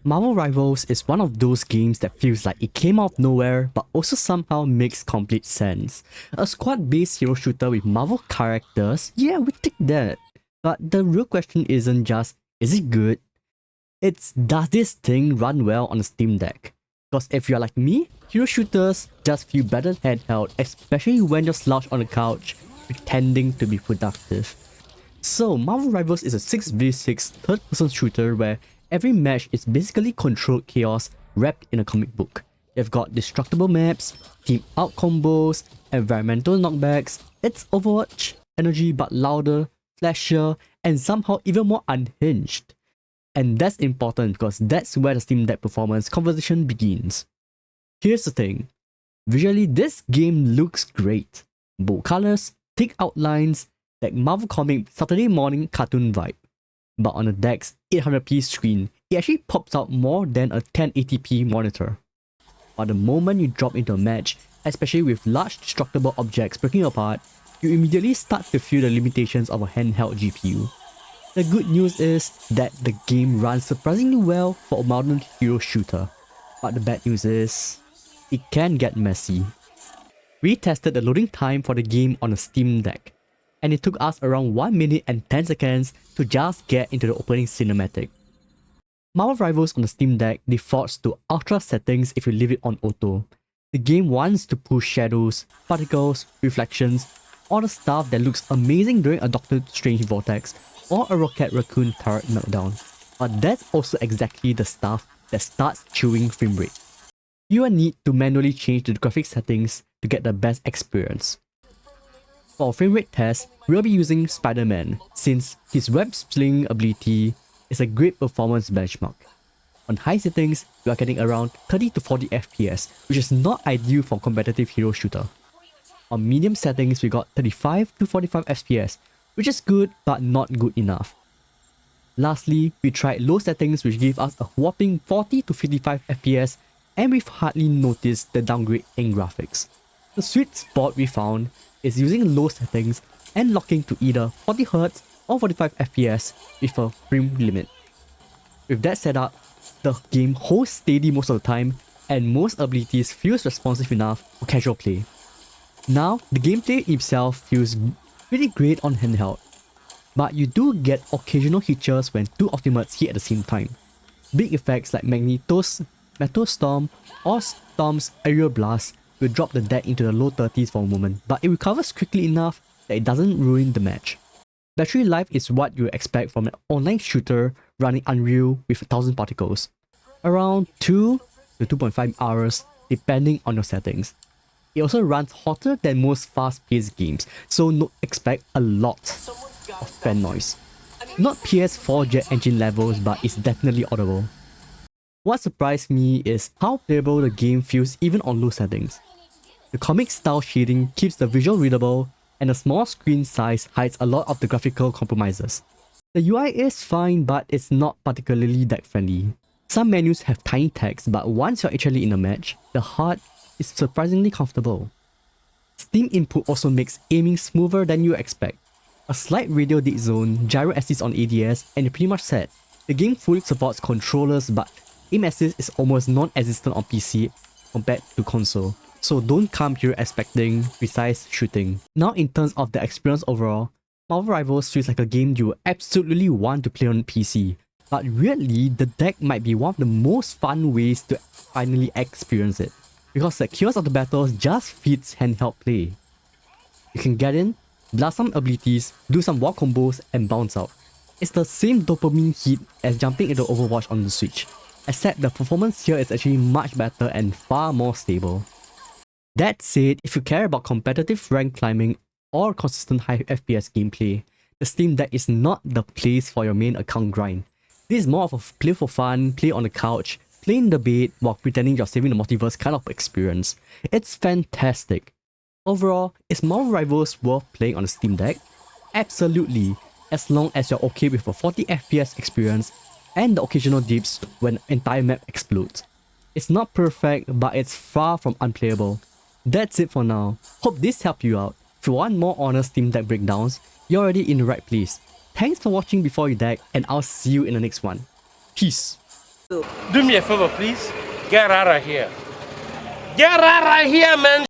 Marvel Rivals is one of those games that feels like it came out of nowhere but also somehow makes complete sense. A squad-based hero shooter with Marvel characters, yeah, we take that. But the real question isn't just, is it good? It's, does this thing run well on a Steam Deck? Because if you're like me, hero shooters just feel better handheld, especially when you're slouched on the couch, pretending to be productive. So, Marvel Rivals is a 6v6 third-person shooter where every match is basically controlled chaos wrapped in a comic book. You've got destructible maps, team out combos, environmental knockbacks, it's Overwatch energy but louder, flashier, and somehow even more unhinged. And that's important because that's where the Steam Deck performance conversation begins. Here's the thing, visually this game looks great. Bold colors, thick outlines, like Marvel comic Saturday morning cartoon vibe. But on the deck's 800p screen, it actually pops out more than a 1080p monitor. But the moment you drop into a match, especially with large destructible objects breaking apart, you immediately start to feel the limitations of a handheld GPU. The good news is that the game runs surprisingly well for a modern hero shooter. But the bad news is, it can get messy. We tested the loading time for the game on a Steam Deck, and it took us around 1 minute and 10 seconds to just get into the opening cinematic. Marvel Rivals on the Steam Deck defaults to ultra settings if you leave it on auto. The game wants to push shadows, particles, reflections, all the stuff that looks amazing during a Doctor Strange vortex or a Rocket Raccoon turret meltdown. But that's also exactly the stuff that starts chewing frame rate. You will need to manually change the graphics settings to get the best experience. For our frame rate test, we'll be using Spider-Man since his web sling ability is a great performance benchmark. On high settings, we are getting around 30 to 40 FPS, which is not ideal for competitive hero shooter. On medium settings, we got 35 to 45 FPS, which is good but not good enough. Lastly, we tried low settings which gave us a whopping 40 to 55 FPS and we've hardly noticed the downgrade in graphics. The sweet spot we found is using low settings and locking to either 40Hz or 45 FPS with a frame limit. With that set up, the game holds steady most of the time and most abilities feels responsive enough for casual play. Now, the gameplay itself feels pretty great on handheld, but you do get occasional hitches when two ultimates hit at the same time. Big effects like Magneto's Meteor Storm or Storm's Aerial Blast will drop the deck into the low 30s for a moment, but it recovers quickly enough that it doesn't ruin the match. Battery life is what you expect from an online shooter running Unreal with 1000 particles. Around 2 to 2.5 hours depending on your settings. It also runs hotter than most fast-paced games, so expect a lot of fan noise. Not PS4 jet engine levels, but it's definitely audible. What surprised me is how playable the game feels even on low settings. The comic style shading keeps the visual readable, and the small screen size hides a lot of the graphical compromises. The UI is fine, but it's not particularly deck friendly. Some menus have tiny text, but once you're actually in a match, the HUD is surprisingly comfortable. Steam input also makes aiming smoother than you expect. A slight radial dead zone, gyro assist on ADS, and you're pretty much set. The game fully supports controllers, but aim assist is almost non-existent on PC compared to console, so don't come here expecting precise shooting. Now in terms of the experience overall, Marvel Rivals feels like a game you absolutely want to play on PC, but weirdly, the deck might be one of the most fun ways to finally experience it, because the chaos of the battles just fits handheld play. You can get in, blast some abilities, do some wall combos, and bounce out. It's the same dopamine hit as jumping into Overwatch on the Switch, except the performance here is actually much better and far more stable. That said, if you care about competitive rank climbing or consistent high FPS gameplay, the Steam Deck is not the place for your main account grind. This is more of a play for fun, play on the couch, play in the bed while pretending you're saving the multiverse kind of experience. It's fantastic. Overall, is Marvel Rivals worth playing on the Steam Deck? Absolutely, as long as you're okay with a 40 FPS experience and the occasional dips when the entire map explodes. It's not perfect, but it's far from unplayable. That's it for now. Hope this helped you out. If you want more honest Steam Deck breakdowns, you're already in the right place. Thanks for watching Before You Deck, and I'll see you in the next one. Peace! Do me a favor, please. Get out of here. Get out of here, man.